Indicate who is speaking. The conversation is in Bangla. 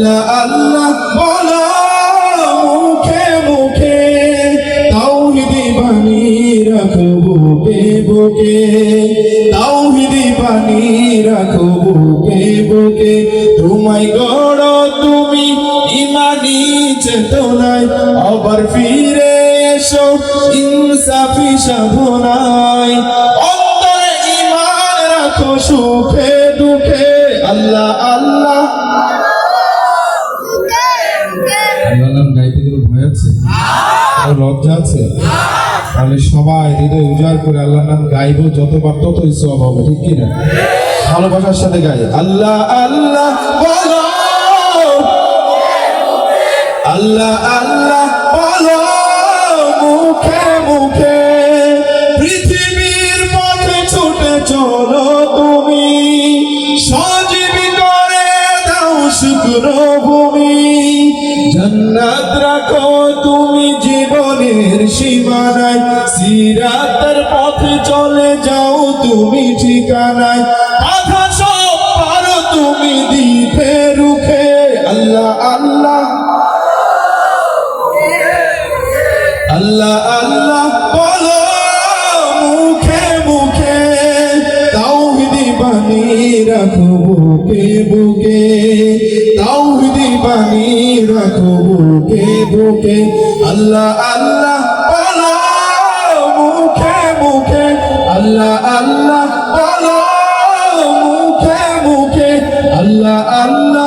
Speaker 1: আল্লাহ আল্লাহ বলো মুখে মুখে, তাওহীদি বাণী রাখো বুকে বুকে, তাওহীদি বাণী রাখো বুকে বুকে। তোমায় গড় তুমি ইমানি চেতনায়, আবার ফিরে এসো ইনসাফি সাধনায়। অন্তরে ঈমান রাখো সুখে দুঃখে, আল্লাহ আল্লাহ। আল্লাহর নাম গাইতে কোনো ভয় আছে? লজ্জা আছে? তাহলে সবাই হৃদয় উজাড় করে আল্লাহর নাম গাইবো, যতবার ততই সওয়াব হবে, ঠিক কি না? ভালোবাসার সাথে গাই আল্লাহ আল্লাহ বলো, আল্লাহ আল্লাহ বলো মুখে মুখে। পৃথিবীর পথে ছুটে চলো তুমি, সজীবী করে দাও শুকনো ভূমি। জান্নাত রাখো তুমি জীবনের সীমানায়, সিরাতের পথে চলে যাও তুমি ঠিকানায়। বাধা সব পারো তুমি দিতে রুখে, আল্লাহ আল্লাহ, আল্লাহ আল্লাহ বলো মুখে মুখে। তাওহীদি বাণী রাখো বুকে বুকে, তাওহীদি বাণী রাখো বুকে বুকে। আল্লাহ আল্লাহ বলো মুখে মুখে, আল্লাহ আল্লাহ বলো মুখে মুখে, আল্লাহ আল্লাহ।